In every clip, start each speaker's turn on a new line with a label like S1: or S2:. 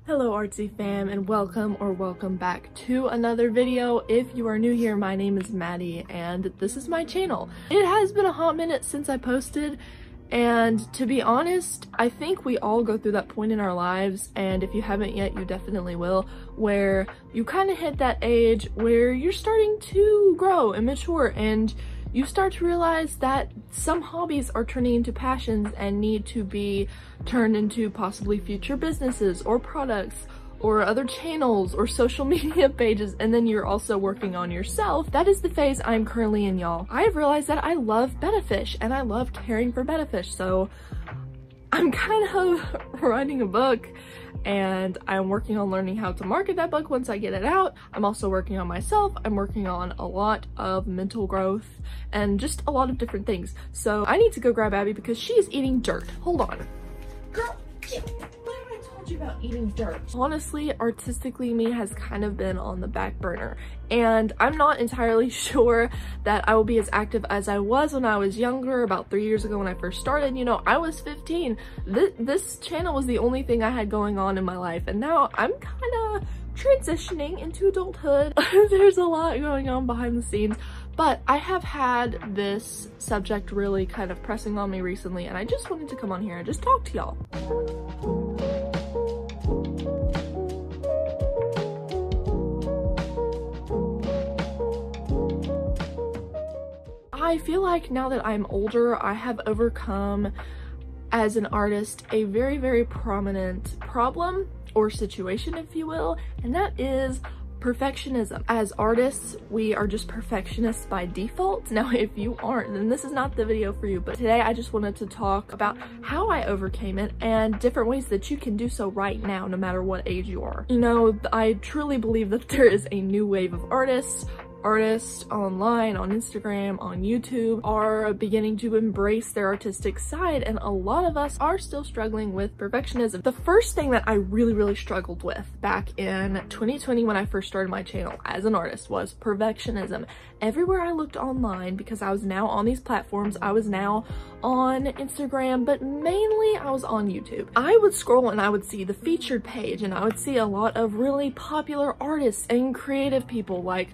S1: Hello artsy fam, and welcome back to another video. If you are new here, my name is Mattie and this is my channel. It has been a hot minute since I posted, and to be honest, I think we all go through that point in our lives, and if you haven't yet, you definitely will, where you kind of hit that age where you're starting to grow and mature, and you start to realize that some hobbies are turning into passions and need to be turned into possibly future businesses or products or other channels or social media pages, and then you're also working on yourself. That is the phase I'm currently in, y'all. I have realized that I love betta fish and I love caring for betta fish, so I'm kind of writing a book and I'm working on learning how to market that book once I get it out. I'm also working on myself. I'm working on a lot of mental growth and just a lot of different things. So I need to go grab Abby because she is eating dirt. Hold on. Girl, what have I told you about eating dirt? Honestly, ArtisticallyME has kind of been on the back burner, and I'm not entirely sure that I will be as active as I was when I was younger, about 3 years ago when I first started. You know, I was 15. This channel was the only thing I had going on in my life, and now I'm kind of transitioning into adulthood. There's a lot going on behind the scenes, but I have had this subject really kind of pressing on me recently, and I just wanted to come on here and just talk to y'all. I feel like now that I'm older, I have overcome, as an artist, a very, very prominent problem or situation, if you will, and that is perfectionism. As artists, we are just perfectionists by default. Now, if you aren't, then this is not the video for you, but today I just wanted to talk about how I overcame it and different ways that you can do so right now, no matter what age you are. You know, I truly believe that there is a new wave of artists online, on Instagram, on YouTube, are beginning to embrace their artistic side, and a lot of us are still struggling with perfectionism. The first thing that I really struggled with back in 2020 when I first started my channel as an artist was perfectionism. Everywhere I looked online, because I was now on these platforms, I was now on Instagram, but mainly I was on YouTube. I would scroll and I would see the featured page, and I would see a lot of really popular artists and creative people like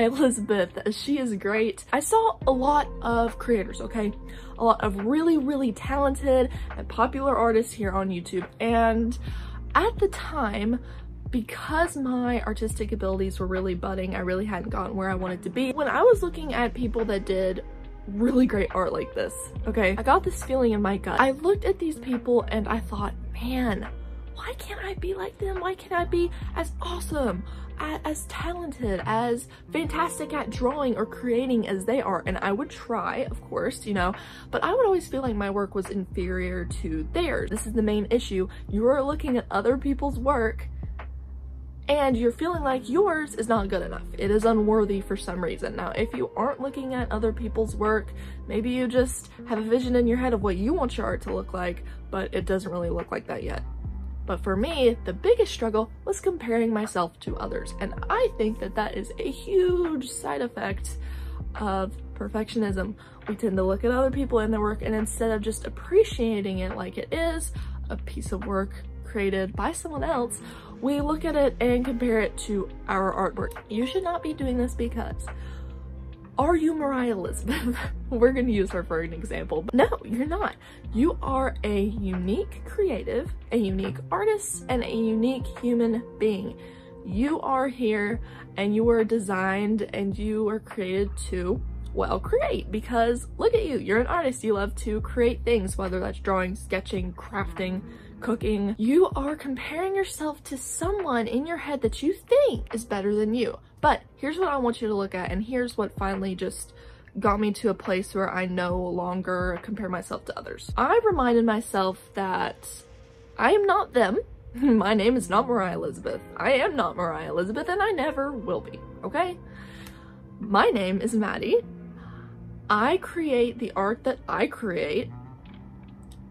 S1: Elizabeth. She is great. I saw a lot of creators, okay? A lot of really talented and popular artists here on YouTube, and at the time, because my artistic abilities were really budding, I really hadn't gotten where I wanted to be. When I was looking at people that did really great art like this, okay, I got this feeling in my gut. I looked at these people and I thought, man, why can't I be like them? Why can't I be as awesome, as talented, as fantastic at drawing or creating as they are? And I would try, of course, you know, but I would always feel like my work was inferior to theirs. This is the main issue. You are looking at other people's work and you're feeling like yours is not good enough. It is unworthy for some reason. Now, if you aren't looking at other people's work, maybe you just have a vision in your head of what you want your art to look like, but it doesn't really look like that yet. But for me, the biggest struggle was comparing myself to others. And I think that that is a huge side effect of perfectionism. We tend to look at other people and their work, and instead of just appreciating it like it is, a piece of work created by someone else, we look at it and compare it to our artwork. You should not be doing this, because are you Elizabeth? We're gonna use her for an example, but no, you're not. You are a unique creative, a unique artist, and a unique human being. You are here and you are designed and you are created to, well, create, because look at you, you're an artist. You love to create things, whether that's drawing, sketching, crafting, cooking. You are comparing yourself to someone in your head that you think is better than you. But here's what I want you to look at, and here's what finally just got me to a place where I no longer compare myself to others. I reminded myself that I am not them. My name is not Elizabeth. I am not Elizabeth, and I never will be, okay? My name is Mattie. I create the art that I create,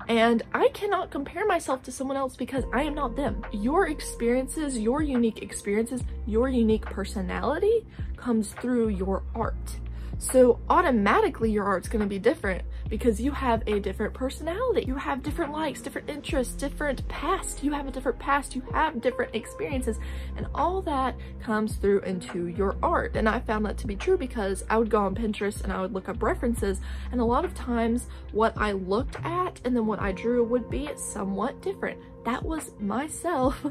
S1: and I cannot compare myself to someone else because I am not them. Your experiences, your unique experiences, your unique personality comes through your art. So automatically your art's gonna be different because you have a different personality. You have different likes, different interests, different past. You have a different past. You have different experiences, and all that comes through into your art. And I found that to be true because I would go on Pinterest and I would look up references, and a lot of times what I looked at and then what I drew would be somewhat different. That was myself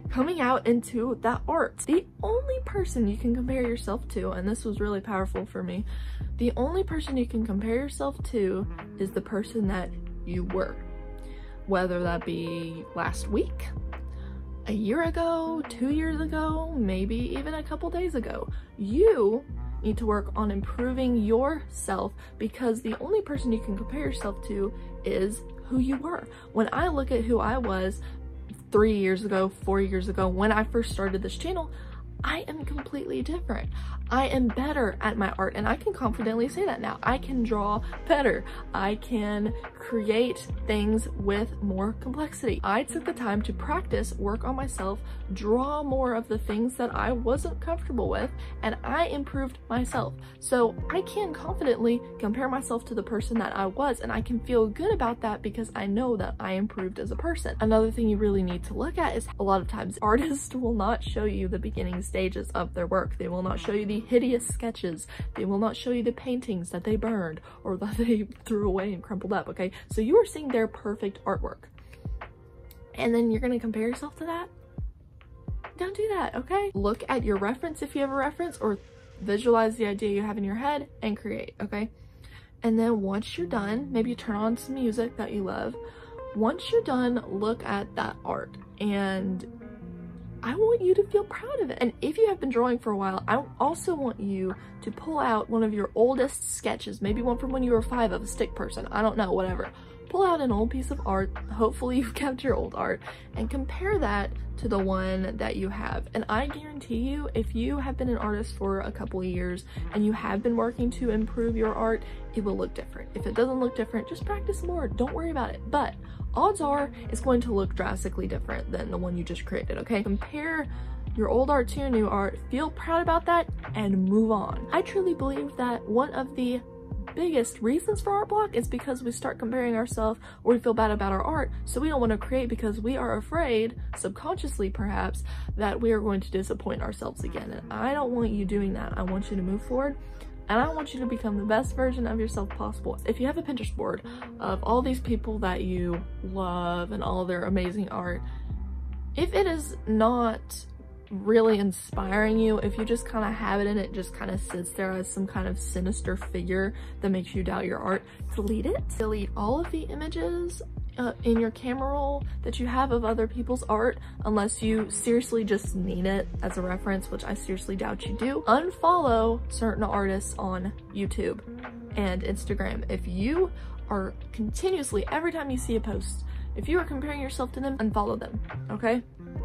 S1: coming out into that art. The only person you can compare yourself to, and this was really powerful for me, the only person you can compare yourself to is the person that you were. Whether that be last week, a year ago, 2 years ago, maybe even a couple days ago. You need to work on improving yourself, because the only person you can compare yourself to is who you were. When I look at who I was 3 years ago, 4 years ago, when I first started this channel, I am completely different. I am better at my art, and I can confidently say that now. I can draw better. I can create things with more complexity. I took the time to practice, work on myself, draw more of the things that I wasn't comfortable with, and I improved myself. So I can confidently compare myself to the person that I was, and I can feel good about that because I know that I improved as a person. Another thing you really need to look at is a lot of times artists will not show you the beginning stages of their work. They will not show you the hideous sketches. They will not show you the paintings that they burned or that they threw away and crumpled up, okay? So you are seeing their perfect artwork. And then you're gonna compare yourself to that? Don't do that, okay? Look at your reference if you have a reference, or visualize the idea you have in your head and create, okay? And then once you're done, maybe turn on some music that you love. Once you're done, look at that art, and I want you to feel proud of it. And if you have been drawing for a while, I also want you to pull out one of your oldest sketches, maybe one from when you were 5 of a stick person, I don't know, whatever. Pull out an old piece of art, hopefully you've kept your old art, and compare that to the one that you have. And I guarantee you, if you have been an artist for a couple of years and you have been working to improve your art, it will look different. If it doesn't look different, just practice more, don't worry about it. But odds are it's going to look drastically different than the one you just created, okay? Compare your old art to your new art, feel proud about that, and move on. I truly believe that one of the biggest reasons for art block is because we start comparing ourselves, or we feel bad about our art, so we don't want to create because we are afraid, subconsciously perhaps, that we are going to disappoint ourselves again. And I don't want you doing that. I want you to move forward, and I want you to become the best version of yourself possible. If you have a Pinterest board of all these people that you love and all their amazing art, if it is not really inspiring you, if you just kind of have it and it just kind of sits there as some kind of sinister figure that makes you doubt your art, delete it. Delete all of the images in your camera roll that you have of other people's art, unless you seriously just need it as a reference, which I seriously doubt you do. Unfollow certain artists on YouTube and Instagram. If you are continuously, every time you see a post, if you are comparing yourself to them, unfollow them, okay?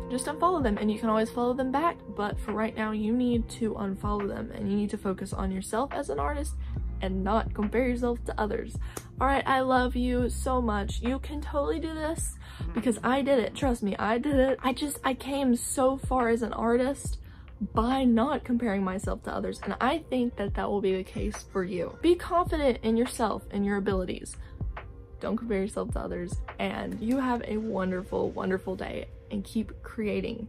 S1: Just unfollow them, and you can always follow them back, but for right now you need to unfollow them, and you need to focus on yourself as an artist and not compare yourself to others. All right, I love you so much. You can totally do this because I did it. Trust me, I did it. I came so far as an artist by not comparing myself to others, and I think that that will be the case for you. Be confident in yourself and your abilities. Don't compare yourself to others, and you have a wonderful, wonderful day, and keep creating.